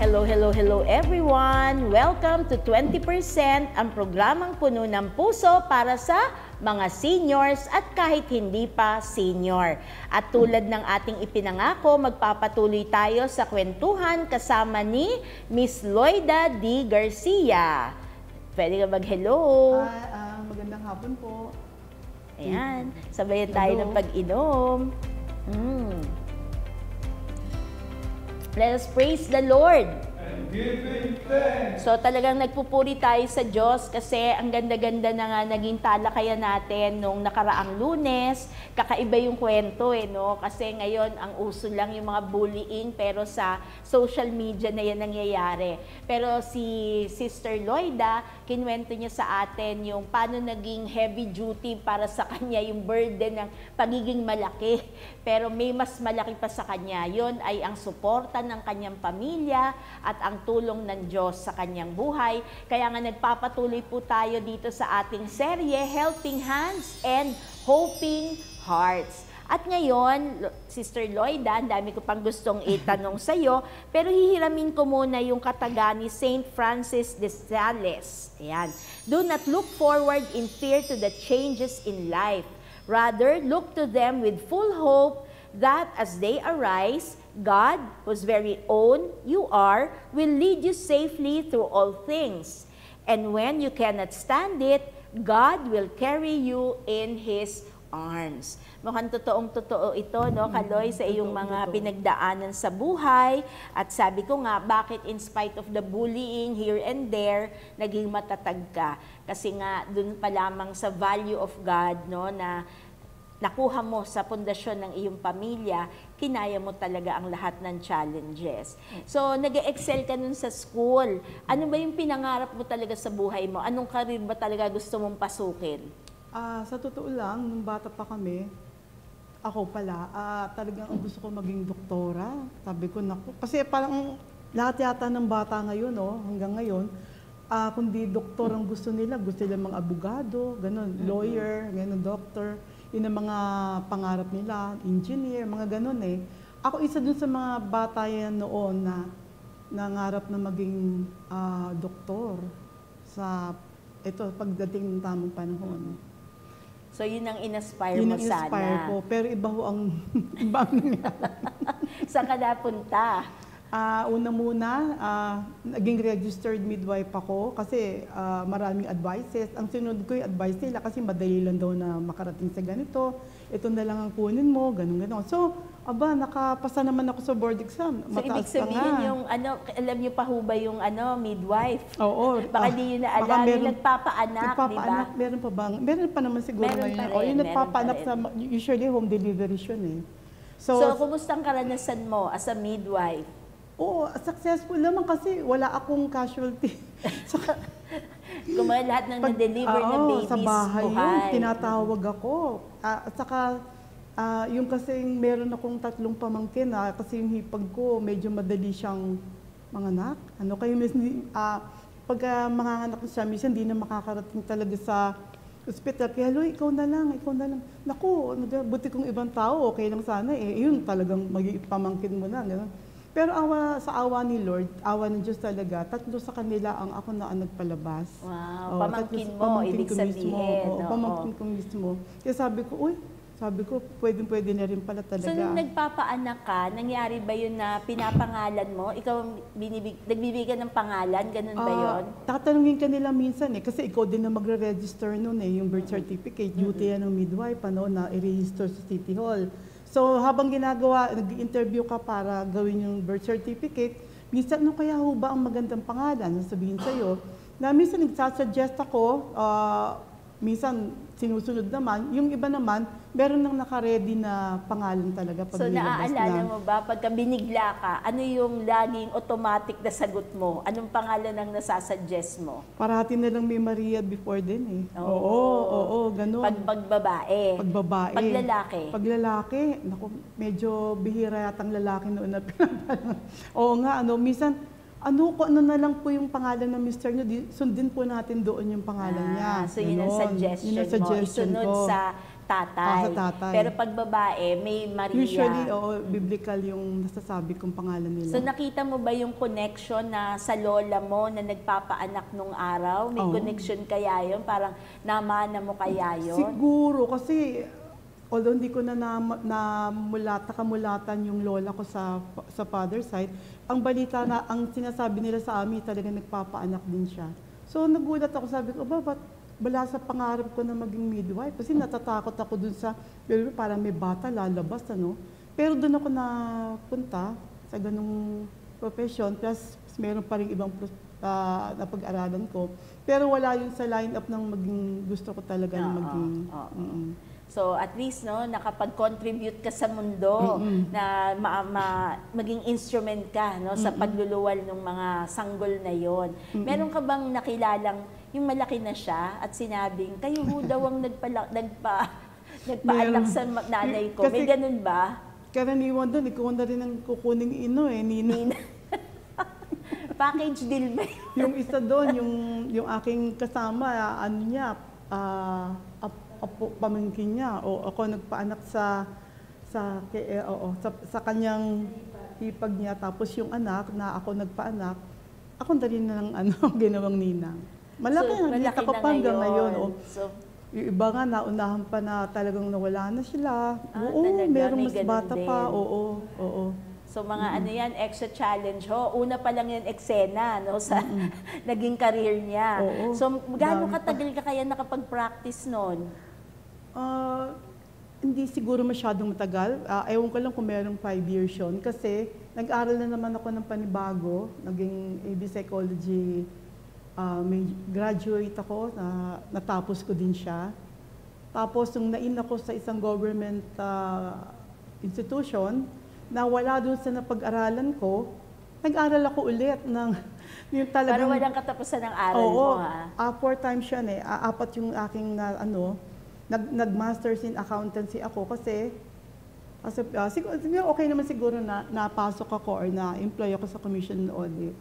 Hello everyone! Welcome to 20%, ang programang puno ng puso para sa mga seniors at kahit hindi pa senior. At tulad ng ating ipinangako, magpapatuloy tayo sa kwentuhan kasama ni Miss Loida D. Garcia. Pwede ka mag-hello? Magandang hapon po. Ayan, sabayan tayo ng pag-inom. Let us praise the Lord. And give Him thanks. So talagang nagpupuri tayo sa Diyos kasi ang ganda-ganda na nga naging talakayan natin nung nakaraang Lunes. Kakaiba yung kwento no? Kasi ngayon ang uso lang yung mga bullying pero sa social media na yan nangyayari. Pero si Sister Loida, kinwento niya sa atin yung paano naging heavy duty para sa kanya yung burden ng pagiging malaki. Pero may mas malaki pa sa kanya. Yun ay ang suporta ng kanyang pamilya at ang tulong ng Diyos sa kanyang buhay. Kaya nga nagpapatuloy po tayo dito sa ating serye, Helping Hands and Hoping Hearts. At ngayon, Sister Loida, ang dami ko pang gustong itanong sa iyo, pero hihiramin ko muna yung kataga ni Saint Francis de Sales. Ayan. Do not look forward in fear to the changes in life. Rather, look to them with full hope that as they arise, God, whose very own you are, will lead you safely through all things. And when you cannot stand it, God will carry you in His arms. Mukhang totoong-totoo ito, no, Kaloy, sa iyong mga pinagdaanan sa buhay. At sabi ko nga, bakit in spite of the bullying here and there, naging matatag ka? Kasi nga, dun pa lamang sa value of God, no, na nakuha mo sa pundasyon ng iyong pamilya, kinaya mo talaga ang lahat ng challenges. So, nag-excel ka nun sa school. Ano ba yung pinangarap mo talaga sa buhay mo? Anong career ba talaga gusto mong pasukin? Sa totoo lang, nung bata pa kami, ako pala, talagang ang gusto ko maging doktora. Sabi ko, naku, kasi parang lahat yata ng bata ngayon, hanggang ngayon, kundi doktor ang gusto nila mga abogado, ganun, lawyer, ganun, doctor. Yun ang mga pangarap nila, engineer, mga ganun eh. Ako isa dun sa mga bata yan noon na nangarap na maging doktor sa pagdating ng tamang panahon. So yun ang in-aspire mo sana. Yun ang inspire ko, pero iba ho ang nangyari. Saan ka napunta? Una muna, naging registered midwife ako kasi maraming advices. Ang sinunod ko yung advice nila kasi madali lang daw na makarating sa ganito. Ito na lang ang kunin mo, ganun-ganun. So, nakapasa naman ako sa board exam. So, ibig sabihin yung, alam niyo pa ho ba yung midwife? Oo. Baka di yun na alam, yung nagpapaanak, di ba? Meron pa bang? Meron pa naman siguro ngayon. Yung nagpapaanak sa, usually home delivery yun eh. So, kumusta ang karanasan mo as a midwife? Oo, successful naman kasi wala akong casualty. Kung mga lahat ng na-deliver na babies, sa bahay buhay. yun, tinatawag ako. At saka, yung kasing meron akong 3 pamangkin, kasi yung hipag ko, medyo madali siyang manganak. Pagka manganganak siya, minsan hindi na makakarating talaga sa hospital. Kaya, Loy, ikaw na lang. Naku, buti kong ibang tao, okay lang sana eh. Yun talagang pamangkin mo na. Gano'n. Pero sa awa ni Lord, awa ng Diyos talaga, 3 sa kanila ang ako na ang nagpalabas. Wow, pamangkin mo, ibig sabihin. Pamangkin ko mismo. Kaya sabi ko, pwede na rin pala talaga. So, nung nagpapaanak ka, nangyari ba yun na pinapangalan mo? Ikaw nagbibigyan ng pangalan? Ganun ba yun? Tatanungin ka nila minsan kasi ikaw din na magre-register nun yung birth certificate. Duty yan ng midwife, na i-register sa City Hall. So, habang nag-interview ka para gawin yung birth certificate, minsan, kaya ho ba ang magandang pangalan? Sabihin sa'yo, na minsan nagsasuggest ako, minsan sinusunod naman, yung iba naman, meron nang nakaredy na pangalan talaga pag so, naaalala mo ba, pagka binigla ka, ano yung laging automatic na sagot mo? Anong pangalan ang nasasuggest mo? Parati na lang may Maria before din eh. Oo, ganun. Pag babae. Pag lalaki. Pag lalaki, naku, medyo bihira yatang lalaki noon na pinapalang. Oo nga, minsan, kung ano na lang po yung pangalan ng mister nyo, sundin po natin doon yung pangalan niya. So yun ang suggestion mo. Isunod sa tatay. Sa tatay. Pero pag babae, may Maria. Usually, biblical yung nasasabi kong pangalan nila. So nakita mo ba yung connection na sa lola mo na nagpapaanak nung araw? May Oo. connection kaya yun? Parang namana mo kaya yun? Siguro, kasi although hindi ko na nakamulatan yung lola ko sa father side, ang balita na, ang sinasabi nila sa amin, talaga nagpapaanak din siya. So nagulat ako, sabi ko, ba't wala sa pangarap ko na maging midwife? Kasi natatakot ako dun sa, parang may bata lalabas, ano? Pero dun ako napunta sa ganung profession, plus meron pa rin ibang napag-aralan ko. Pero wala yun sa line-up ng maging gusto ko talaga na maging. So at least no, nakapag-contribute ka sa mundo na maging instrument ka no sa pagluluwal ng mga sanggol na yon. Meron ka bang nakilalang yung malaki na siya at sinabing kayo ho daw ang nagpaanak sa nanay ko? May ganun ba? Karaniwan doon, ikaw na rin ang kukuning Nina. Package deal ba yun? Yung isa doon, yung aking kasama, ano niya, pamangkin niya, o ako nagpaanak sa kanyang hipag niya, tapos yung anak na ako nagpaanak, ako na rin ng ginawang ninang. Malaki ang malaki kita ko na pa hanggang ngayon. So, yung iba nga, naunahan pa na talagang nawala na sila. Oo, talaga, merong may mas ganun bata din. pa. Oo. So mga ano yan, extra challenge ho. Una pa lang yan eksena no sa naging career niya. Oo, So gaano dami pa. katagal ka kaya nakapag-practice noon? Hindi siguro masyadong matagal. Ewan ko lang kung merong 5 years yun. Kasi nag-aral na naman ako ng panibago. Naging AB Psychology. May graduate ako, natapos ko din siya. Tapos nung nain ako sa isang government institution, na wala doon sa napag-aralan ko, nag-aral ako ulit ng yung talagang... Para walang katapusan ng aral mo ha? 4 times yun eh. 4 yung aking nag-masters in accountancy ako kasi siguro, okay naman siguro na napasok ako or na-employ ako sa Commission on Audit.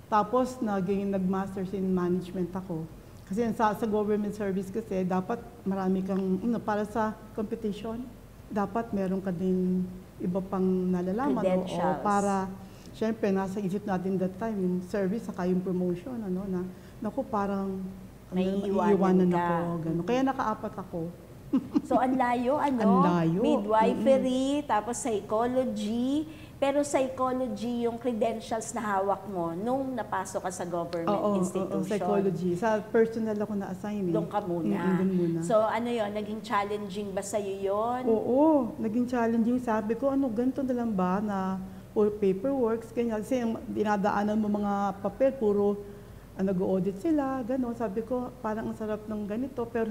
Tapos nag-masters in management ako. Kasi sa government service kasi dapat marami kang, para sa competition, dapat meron ka din iba pang nalalaman. Credentials. O para, syempre, nasa isip natin that time, yung service, saka yung promotion, naku, parang Naiiwanan ka. ako. Ganun. Kaya naka-4 ako. So ang layo, Ang layo. Midwifery, tapos psychology. Pero psychology yung credentials na hawak mo nung napasok ka sa government institution. Psychology. Sa personal ako na-assign. Doon ka muna. Doon muna. So ano yon, naging challenging ba sa'yo yun? Oo, naging challenging. Sabi ko, ganito na lang ba na puro paperworks, ganyan. Kasi yung dinadaanan mo mga papel, puro nag-audit sila, gano'n. Sabi ko, parang ang sarap ng ganito, pero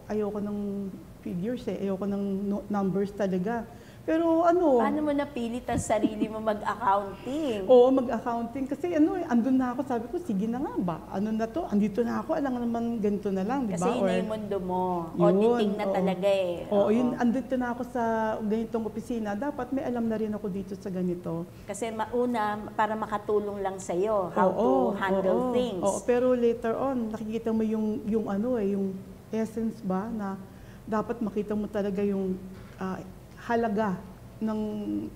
ayoko ng figures ayoko ng numbers talaga. Pero Paano mo napilit ang sarili mo mag-accounting? Oo, mag-accounting. Kasi andun na ako, sabi ko, sige na nga ba? Andito na ako, alam naman ganito na lang, di ba? Kasi yun na yung mundo mo. Auditing na talaga eh. Oo, yun, andito na ako sa ganitong opisina. Dapat may alam na rin ako dito sa ganito. Kasi mauna, para makatulong lang sa'yo, how to handle things. Oo, pero later on, nakikita mo yung essence ba, na dapat makita mo talaga yung halaga ng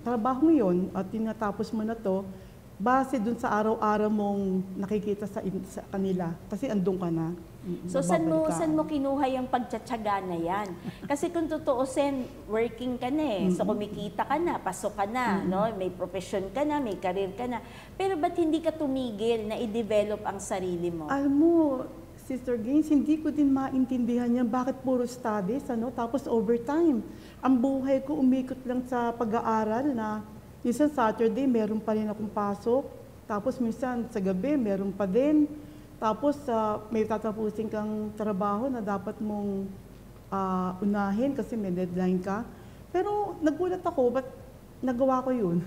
trabaho ngayon at tinatapos mo na to base dun sa araw-araw mong nakikita sa kanila kasi andun ka na. So saan mo kinuha yung pagtsatsaga na yan? Kasi kung tutuusin, working ka na eh. So kumikita ka na, pasok ka na, no? May profession ka na, may career ka na. Pero ba't hindi ka tumigil na i-develop ang sarili mo? Alam mo, Sister Gaines, hindi ko din maintindihan yan. Bakit puro studies, tapos overtime. Ang buhay ko umikot lang sa pag-aaral na minsan Saturday meron pa rin akong pasok. Tapos minsan sa gabi meron pa din. Tapos may tatapusin kang trabaho na dapat mong unahin kasi may deadline ka. Pero nagulat ako, ba't nagawa ko yun?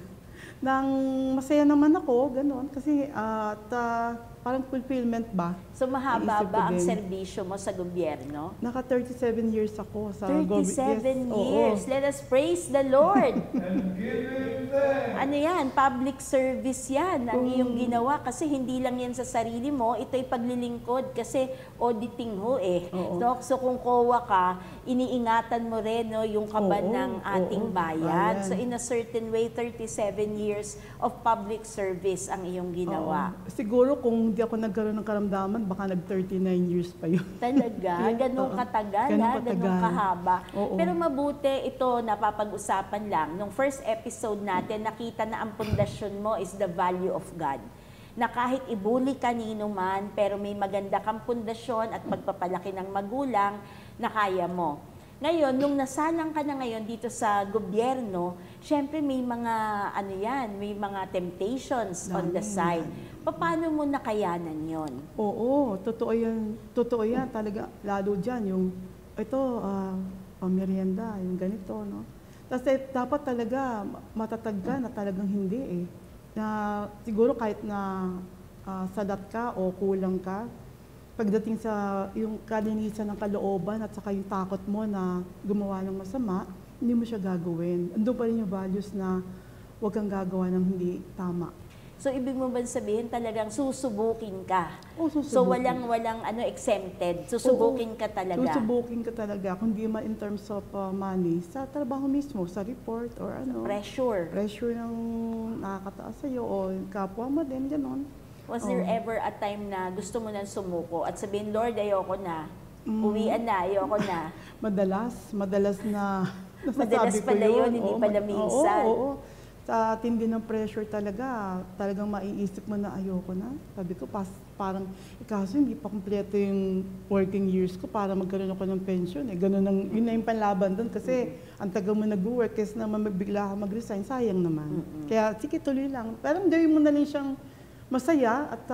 Nang masaya naman ako, gano'n. Kasi parang fulfillment ba? So mahaba Naisip ko ba ang din. serbisyo mo sa gobyerno? Naka 37 years ako sa 37 oo. years. Let us praise the Lord. and give him thanks. Ano yan? Public service yan ang iyong ginawa kasi hindi lang yan sa sarili mo, ito'y paglilingkod kasi auditing ho eh. Oo. So kung COA ka, iniingatan mo rin no, yung kaban Oo, ng ating oo, bayan. bayan. So in a certain way, 37 years of public service ang iyong ginawa. Oo. Siguro kung hindi ako nagkaroon ng karamdaman, baka nag-39 years pa yun. Talaga? Yeah, Ganun oo. katagal, Ganun ha? Ganun katagal. kahaba. Oo. Pero mabuti ito, napapag-usapan lang. Nung first episode natin, nakita na ang pundasyon mo is the value of God. Na kahit ibuli kanino man, pero may maganda kang pundasyon at pagpapalaki ng magulang na kaya mo. Ngayon, nung nasalang ka na ngayon dito sa gobyerno, syempre may mga, ano yan, may mga temptations on the side. Paano mo nakayanan yon? Oo, totoo yan. Totoo yan talaga. Lalo dyan, yung, ito, pamerienda, yung ganito, no? Kasi dapat talaga matatag ka na talagang hindi eh. Na siguro kahit na salat ka o kulang ka, pagdating sa yung kalinisan ng kalooban at saka yung takot mo na gumawa ng masama, hindi mo siya gagawin. Ando pa rin yung values na huwag kang gagawa ng hindi tama. So, ibig mo ba sabihin talagang susubukin ka? O, susubukin. So, walang exempted. Susubukin ka talaga. Susubukin ka talaga, kung di man in terms of money, sa trabaho mismo, sa report or ano. Pressure. Pressure ng nakakataas sa'yo o yung kapwa mo din, gano'n. Was there ever a time na gusto mo nang sumuko at sabihin, Lord, ayoko na. Uwian na, ayoko na. Madalas na Madalas nasasabi ko pala yun, hindi Oo, pala minsan. Oo. Sa tindi ng pressure talagang maiisip mo na ayoko na. Sabi ko, parang, kaso hindi pa kumpleto yung working years ko para magkaroon ako ng pension. Ganun yun na yung panlaban doon kasi ang tagal mo nag-work, kasi naman bigla ka mag-resign, sayang naman. Kaya, sige, tuloy lang. Pero gawin mo na lang siyang masaya at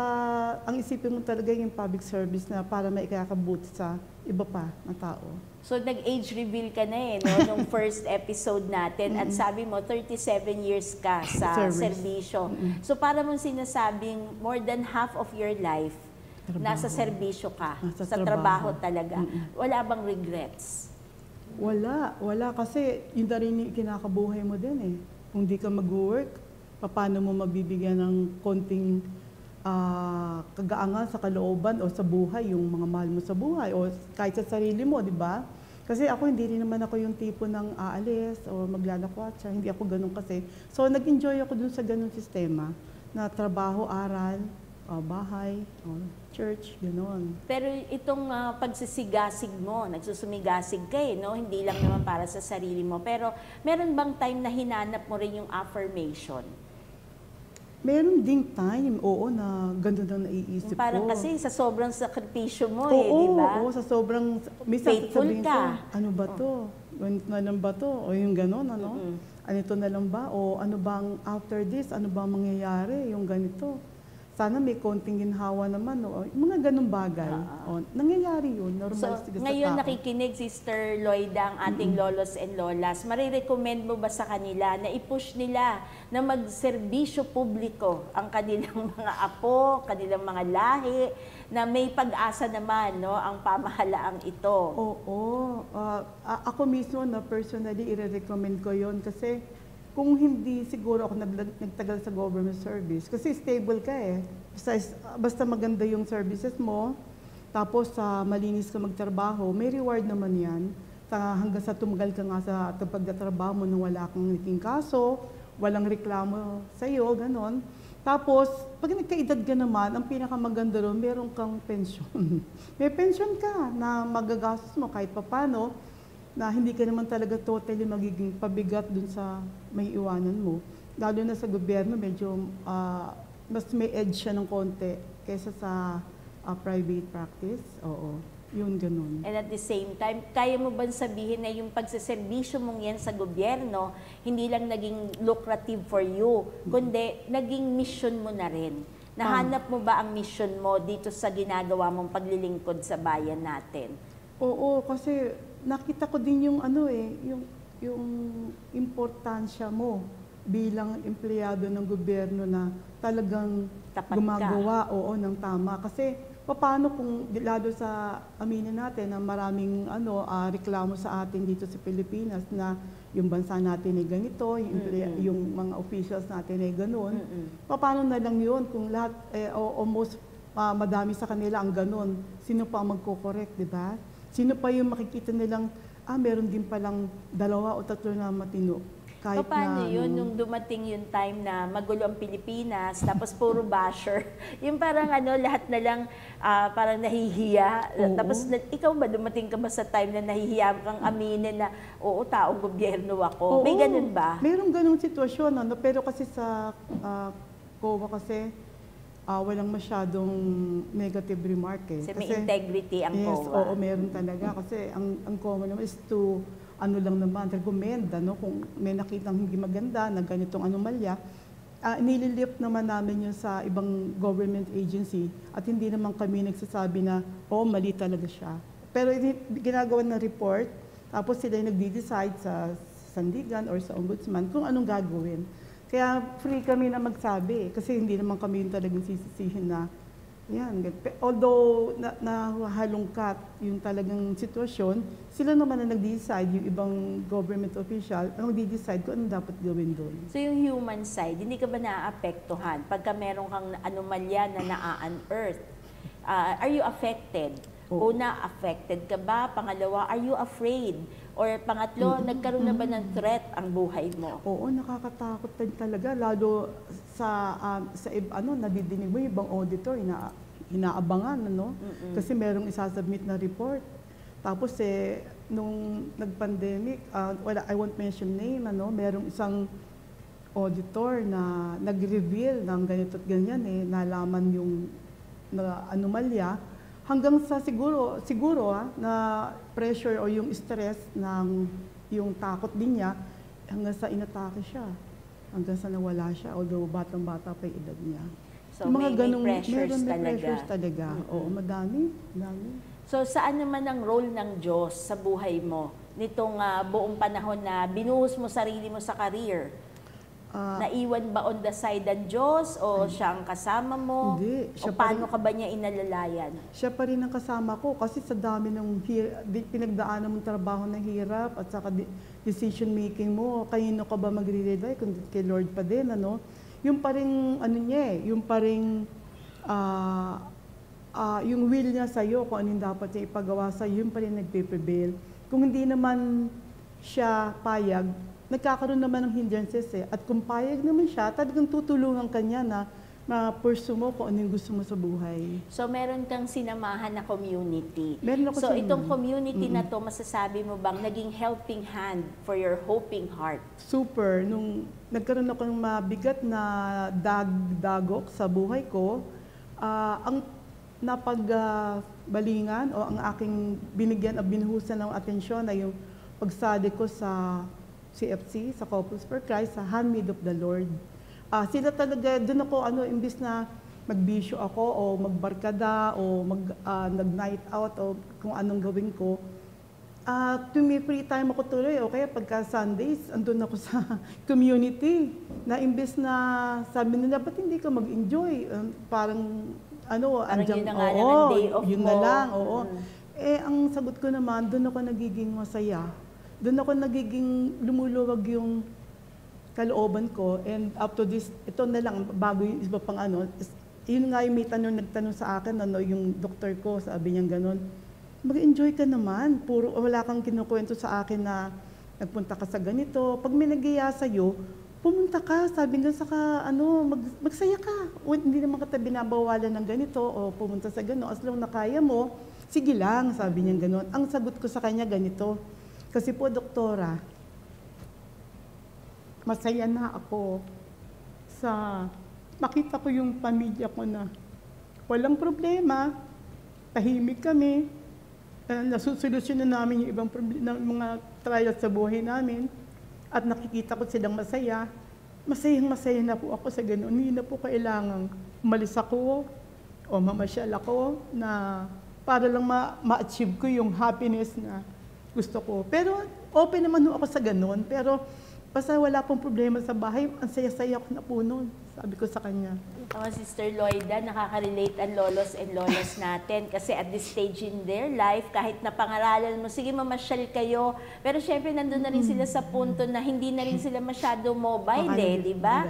ang isipin mo talaga yung public service na para maikakabuti sa iba pa na tao. So, nag-age reveal ka na no? Nung first episode natin at sabi mo, 37 years ka sa serbisyo. So, para mong sinasabing more than half of your life, nasa serbisyo ka, sa trabaho talaga. Wala bang regrets? Wala kasi yun na rin yung kinakabuhay mo din eh. Kung di ka mag-work, paano mo mabibigyan ng konting kagaangan sa kalooban o sa buhay, yung mga mahal mo sa buhay o kahit sa sarili mo, di ba? Kasi ako hindi rin naman ako yung tipo ng aalis o maglalakwatsa, hindi ako ganun kasi. So nag-enjoy ako dun sa ganung sistema na trabaho, aral, bahay, church, gano'n. Pero itong pagsisigasig mo, nagsusumigasig ka no? Hindi lang naman para sa sarili mo. Pero meron bang time na hinanap mo rin yung affirmation? Meron ding time, na ganda na naiisip Parang ko. kasi sa sobrang sakripisyo mo di Oo, ba? oo, sa sobrang, minsan Faithful sasabihin ka. ko, ano ba to? Ganito na lang ba to? O yung gano'n, ano? Anito na lang ba? O ano bang after this, ano bang mangyayari? Yung ganito. Sana may konting ginhawa naman, no? Mga ganung bagay. Nangyayari yun, normal So, sa ngayon tao. nakikinig Sister Loida ang ating lolos and lolas. Marirecommend mo ba sa kanila na i-push nila na magserbisyo publiko ang kanilang mga apo, kanilang mga lahi, na may pag-asa naman ang pamahalaang ito? Oo. Ako mismo, personally, i-recommend ko yon kasi kung hindi siguro ako nagtagal sa government service, kasi stable ka eh. Basta maganda yung services mo, tapos malinis ka magtrabaho, may reward naman yan. Hanggang sa tumagal ka nga sa pagtatrabaho mo nang wala kang naging kaso, walang reklamo sa'yo, ganon. Tapos, pag nagkaedad ka naman, ang pinakamaganda ron, meron kang pensyon. May pensyon ka na magagastos mo kahit papano, na hindi ka naman talaga totally magiging pabigat dun sa may iwanan mo. Lalo na sa gobyerno, medyo mas may edge siya ng konti kaysa sa private practice. Oo, yun ganun. And at the same time, kaya mo ba sabihin na yung pagsaserbisyo mong yan sa gobyerno, hindi lang naging lucrative for you, kundi naging mission mo na rin? Nahanap mo ba ang mission mo dito sa ginagawa mong paglilingkod sa bayan natin? Oo, kasi nakita ko din yung yung importansya mo bilang empleyado ng gobyerno na talagang Tapat ka. gumagawa ng tama. Kasi paano kung lalo sa aminin natin na maraming reklamo sa atin dito sa Pilipinas na yung bansa natin ay ganito, yung mga officials natin ay ganun. Paano na lang yun kung lahat almost madami sa kanila ang ganun? Sino pa ang magko-correct, di ba? Sino pa yung makikita nilang meron din palang 2 o 3 na matino. Kahit Paano na, yun nung dumating yung time na magulo ang Pilipinas, tapos puro basher, yung parang lahat na lang parang nahihiya. Oo. Tapos ikaw ba, dumating ka ba sa time na nahihiya kang aminin na, oo, taong gobyerno ako? Oo, May ganun ba? Merong ganung sitwasyon, pero kasi sa COA kasi walang masyadong negative remark eh. Kasi may integrity ang yes, COA. oo, meron talaga. Kasi ang COA naman is to lang naman, recommend, kung may nakitang hindi maganda na ganitong anomalya, nililift naman namin yun sa ibang government agency at hindi naman kami nagsasabi na, mali talaga siya. Pero ginagawa ng report, tapos sila yung nagde-decide sa sandigan or sa ombudsman kung anong gagawin. Kaya free kami na magsabi kasi hindi naman kami yung talagang sisisihin na yan. Although nahalungkat yung talagang sitwasyon, sila naman na nag-decide, yung ibang government official, ang nag-decide kung anong dapat gawin doon. So yung human side, hindi ka ba naaapektuhan pagka meron kang anomalya na na-unearth? Are you affected? Oo. Una, affected ka ba? Pangalawa, are you afraid? Or pangatlo, nagkaroon na ba ng threat ang buhay mo? Oo, nakakatakot din talaga. Lalo sa nadidinig mo yung ibang auditor, inaabangan, Kasi merong isasubmit na report. Tapos nung nag-pandemic, I won't mention name, merong isang auditor na nag-reveal ng ganito at ganyan, nalaman yung anomalya. Hanggang sa siguro na pressure o yung stress ng yung takot din niya, hanggang sa inatake siya. Hanggang sa nawala siya, although batang-bata pa yung edad niya. So may pressures may talaga. pressures talaga. Oo, madami. So saan naman ang role ng Diyos sa buhay mo nitong buong panahon na binuhos mo sarili mo sa career? Naiwan ba on the side ang Diyos o siya ang kasama mo? Hindi. O paano ka ba niya inalalayan? Siya pa rin ang kasama ko kasi sa dami ng pinagdaanan mong trabaho na hirap at saka decision making mo, kanino ka ba magre-rely kung kay Lord pa din, Yung pa rin, yung pa rin, yung will niya sa'yo, kung anong dapat niya ipagawa sa'yo, yung pa rin nagpe-prevail. Kung hindi naman siya payag, nagkakaroon naman ng hindrances At kung payag naman siya, talagang tutulungan ka niya na ma-pursue mo kung anong gusto mo sa buhay. So meron kang sinamahan na community. Meron ako So sinamahan. itong community na to, masasabi mo bang naging helping hand for your hoping heart? Super. Nung nagkaroon ako ng mabigat na dagok sa buhay ko, ang napagbalingan o ang aking binuhusan ng atensyon ay yung pagsali ko sa CFC, sa Couples for Christ, sa Handmaid of the Lord. Sila talaga, doon ako, imbis na magbisyo ako o magbarkada o nag-night out o kung anong gawin ko, may free time ako tuloy o kaya pagka Sundays, andun ako sa community na imbis na sabi nila, ba't hindi ka mag-enjoy? Parang yun na nga lang ang day off yun mo. na lang, oo. Ang sagot ko naman, doon ako nagiging masaya. Doon ako nagiging lumuluwag yung kalooban ko. And up to this, ito na lang, bago yung iba pang yun nga yung may nagtanong sa akin, yung doktor ko, sabi niya gano'n, mag-enjoy ka naman. Wala kang kinukwento sa akin na nagpunta ka sa ganito. Pag may nag-iya sa'yo, pumunta ka, sabi nga magsaya ka. Hindi naman kita binabawalan ng ganito o pumunta sa gano'n. As long na kaya mo, sige lang, sabi niya gano'n. Ang sagot ko sa kanya ganito, kasi po, doktora, masaya na ako sa makita ko yung pamilya ko na walang problema, tahimik kami, nasusolusyonan namin yung ibang mga trials sa buhay namin, at nakikita ko silang masaya. Masayang-masaya na po ako sa gano'n. Hindi na po kailangang umalis ako o mamasyal ako na para lang ma-achieve ko yung happiness na gusto ko. Pero open naman ako sa ganun. Pero basta wala pong problema sa bahay, ang saya-saya ko na po noon. Sabi ko sa kanya. Sister Loida, nakaka-relate ang lolos and lolas natin kasi at this stage in their life, kahit napangaralan mo, sige mamasyal kayo, pero syempre nandun na rin sila sa punto na hindi na rin sila masyado mobile di ba?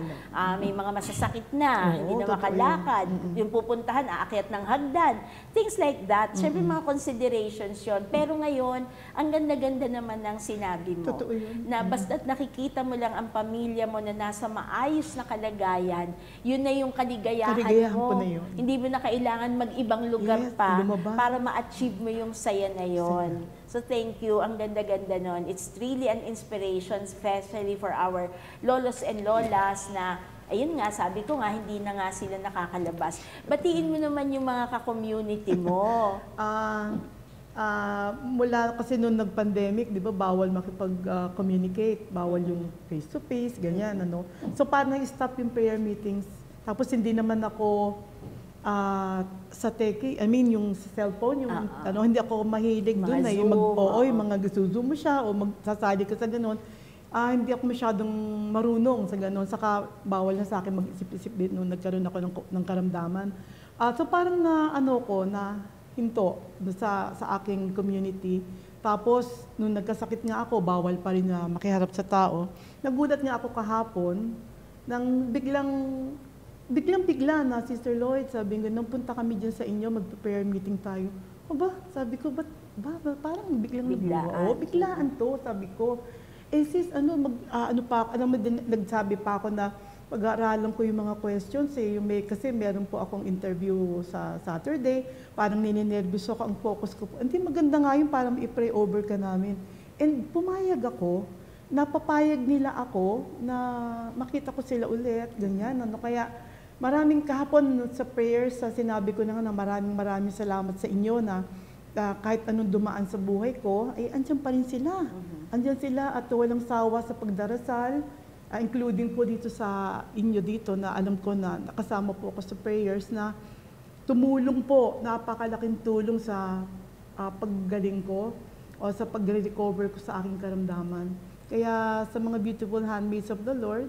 May mga masasakit na, hindi na makalakad, yung pupuntahan, aakyat ng hagdan, things like that. Syempre mga considerations yon. Pero ngayon, ang ganda-ganda naman ng sinabi mo. Totoo yun. Na basta't nakikita mo lang ang pamilya mo na nasa maayos na kalagayan, yun na yung kaligayahan mo. Po na yun. Hindi mo na kailangan mag-ibang lugar pa lumabas. para ma-achieve mo yung saya na yon. So thank you. Ang ganda-ganda nun. It's really an inspiration, especially for our lolos and lolas na, ayun nga, sabi ko nga, hindi na nga sila nakakalabas. Batiin mo naman yung mga ka-community mo. Mula kasi noong nag-pandemic, di ba, bawal makipag-communicate, bawal yung face-to-face, ganyan, ano. So, parang na-stop yung prayer meetings. Tapos, hindi naman ako sa techie, yung cellphone, yung, hindi ako mahilig doon, yung yung mga gusto mo siya, o magsasali ka sa gano'n. Hindi ako masyadong marunong sa gano'n, saka bawal na sa akin mag-isip-isip din nung nagkaroon ako ng karamdaman. So, parang na hinto sa aking community. Tapos, nung nagkasakit nga ako, bawal pa rin na makiharap sa tao. Nagulat nga ako kahapon, nang biglang-bigla na, Sister Lloyd, sabi nga, nung punta kami dyan sa inyo, mag-prayer meeting tayo. Sabi ko, parang biglaan to, sabi ko. Sis, nagsabi pa ako na pag-aaralan ko yung mga questions kasi meron po akong interview sa Saturday, parang nininervous ako, ang focus ko po. Hindi maganda nga yun, parang i-pray over ka namin. And pumayag ako, napapayag nila ako na makita ko sila ulit, ganyan. Kaya maraming kahapon sa prayers, sinabi ko na maraming salamat sa inyo na kahit anong dumaan sa buhay ko, andyan pa rin sila. Andyan sila at walang sawa sa pagdarasal, including po dito sa inyo dito na alam ko na nakasama po ako sa prayers na tumulong po, napakalaking tulong sa paggaling ko o sa pag-recover ko sa aking karamdaman. Kaya sa mga beautiful handmaids of the Lord,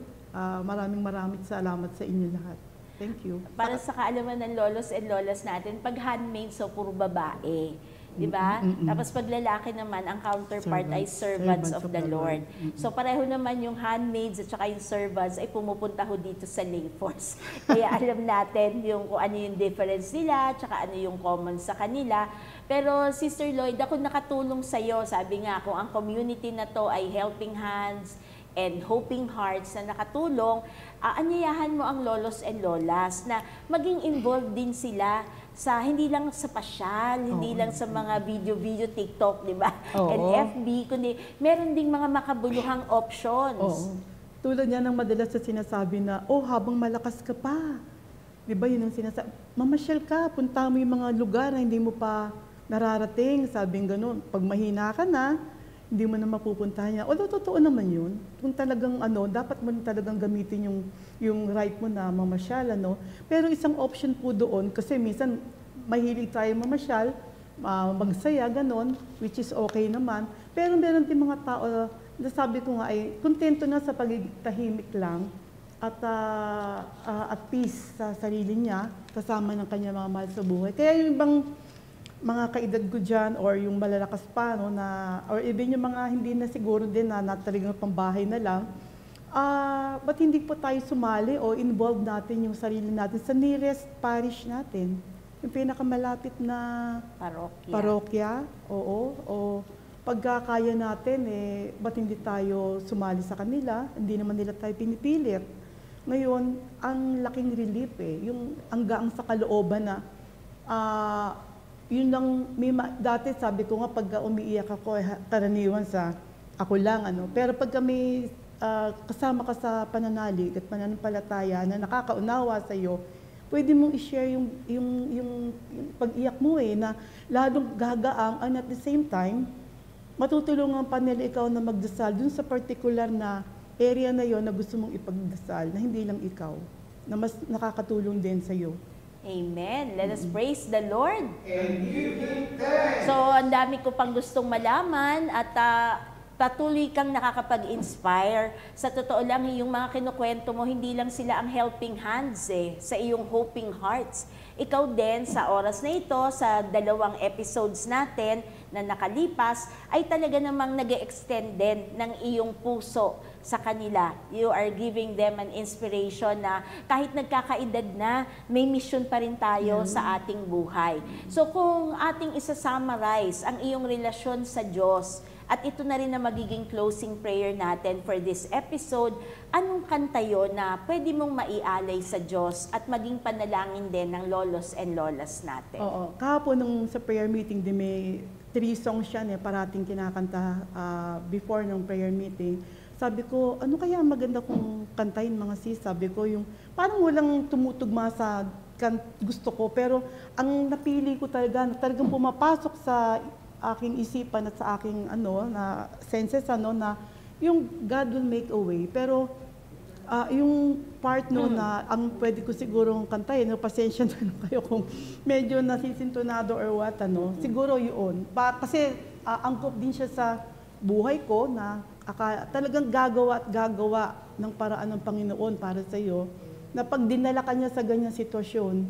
maraming salamat sa inyo lahat. Thank you. Para sa kaalaman ng lolos and lolas natin, pag handmaids, so puro babae. Di ba? Tapos pag lalaki naman, ang counterpart ay servants of the Lord. So pareho naman yung handmaids at saka yung servants ay pumupunta ho dito sa lay force. Kaya alam natin kung ano yung difference nila, at saka ano yung common sa kanila. Pero Sister Lloyd, ako nakatulong sa'yo. Sabi nga, kung ang community na to ay helping hands and hoping hearts na nakatulong, anyayahan mo ang lolos and lolas na maging involved din sila sa hindi lang sa pasyal, hindi lang sa mga video, TikTok, di ba? And FB, kundi meron ding mga makabuluhang options. Tulad niya ng madalas sa sinasabi na, habang malakas ka pa. Di ba yun ang sinasabi? Mamasyal ka, punta mo yung mga lugar na hindi mo pa nararating, sabing gano'n. Pag mahina ka na, hindi mo na mapupuntahan niya. Although totoo naman yun, kung talagang dapat mo talagang gamitin yung right mo na mamasyal, Pero isang option po doon, kasi minsan mahilig tayo mamasyal, magsaya, ganon, which is okay naman. Pero meron din mga tao, sabi ko nga ay, kontento na sa pagiging tahimik lang at peace sa sarili niya, kasama ng kanya mga mahal sa buhay. Kaya yung ibang mga kaedad ko dyan or yung malalakas pa, or even yung mga hindi na siguro din na nataligang pambahay na lang, ba't hindi po tayo sumali o involve natin yung sarili natin sa nearest parish natin? Yung pinakamalapit na parokya, o pagkakaya natin, ba't hindi tayo sumali sa kanila? Hindi naman nila tayo pinipilit. Ngayon, ang laking relief yung hanggang sa kalooban na, yun lang, dati sabi ko nga, pag umiiyak ako, karaniwan sa ako lang, Pero pag kami kasama ka sa pananalig at pananampalataya na nakakaunawa sa iyo, pwede mong i-share yung pag-iyak mo na lalong gagaang, and at the same time, matutulungan pa nila ikaw na magdasal dun sa particular na area na yon na gusto mong ipagdasal, na hindi lang ikaw, na mas nakakatulong din sa iyo. Amen. Let us praise the Lord. And give Him thanks. So, ang dami ko pang gustong malaman at patuloy kang nakakapag-inspire. Sa totoo lang, yung mga kinukwento mo, hindi lang sila ang helping hands sa iyong hoping hearts. Ikaw din, sa oras na ito, sa 2 episodes natin na nakalipas, ay talaga namang nag-extend din ng iyong puso sa kanila. You are giving them an inspiration na kahit nagkakaedad na, may mission pa rin tayo sa ating buhay. So kung ating isa-summarize ang iyong relasyon sa Diyos, at ito na rin na magiging closing prayer natin for this episode, anong kanta yun na pwede mong maialay sa Diyos at maging panalangin din ng lolos and lolas natin? Oo. Kahapon nung sa prayer meeting, may 3 songs siya parating kinakanta before ng prayer meeting. Sabi ko, ano kaya maganda kong kantahin mga sis? Sabi ko, yung parang walang tumutugma sa gusto ko, pero ang napili ko talagang pumapasok sa aking isipan at sa aking na senses na yung God will make a way. Pero yung part na ang pwede ko sigurong kantahin, pasensya na kayo kung medyo nasisintonado or what, siguro yun. Kasi angkop din siya sa buhay ko na talagang gagawa at gagawa ng paraan ng Panginoon para sa iyo, na pag dinala ka niya sa ganyang sitwasyon,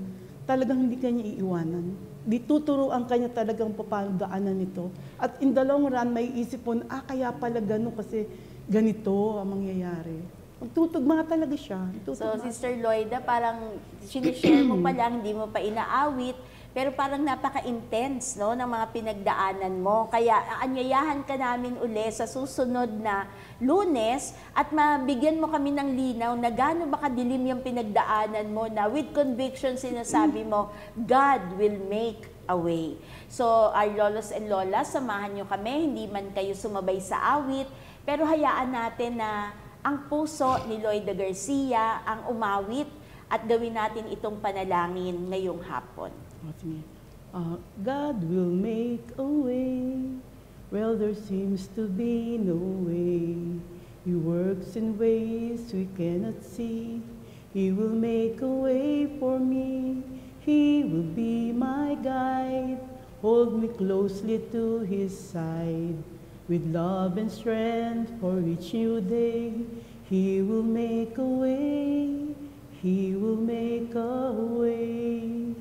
talagang hindi ka niya iiwanan. Dituturuan ka niya talagang paano daanan nito. At in the long run, may isip mo na, kaya pala gano'n kasi ganito ang mangyayari. Magtutugma talaga siya. So, Sister Loida, parang sinishare mo pa lang, hindi mo pa inaawit, pero parang napaka-intense ng mga pinagdaanan mo. Kaya aanyayahan ka namin uli sa susunod na Lunes at mabigyan mo kami ng linaw na gaano ba kadilim yung pinagdaanan mo na with conviction sinasabi mo, God will make a way. So, our lolos and lolas, samahan nyo kami, hindi man kayo sumabay sa awit, pero hayaan natin na ang puso ni Loida Garcia ang umawit at gawin natin itong panalangin ngayong hapon. God will make a way where there seems to be no way. He works in ways we cannot see. He will make a way for me. He will be my guide. Hold me closely to His side. With love and strength for each new day, He will make a way. He will make a way.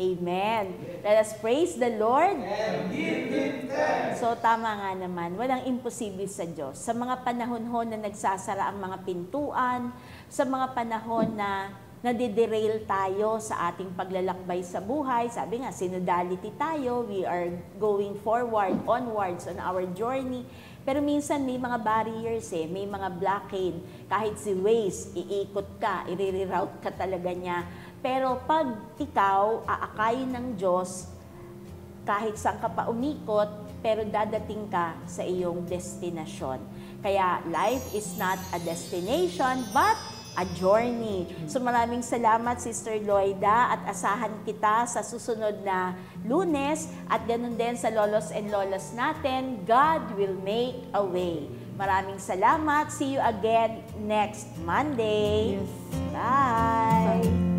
Amen. Let us praise the Lord. And give Him thanks. So tama nga naman, walang imposible sa Diyos. Sa mga panahon na nagsasara ang mga pintuan, sa mga panahon na nadiderail tayo sa ating paglalakbay sa buhay, sabi nga, synodality tayo, we are going forward, onwards on our journey. Pero minsan may mga barriers may mga blockade. Kahit si Waze, iikot ka, i-reroute ka talaga niya. Pero pag ikaw aakayin ng Diyos, kahit saan ka pa umikot, pero dadating ka sa iyong destinasyon. Kaya life is not a destination, but a journey. So maraming salamat, Sister Loida, at asahan kita sa susunod na Lunes at ganun din sa lolos and lolas natin. God will make a way. Maraming salamat. See you again next Monday. Yes. Bye!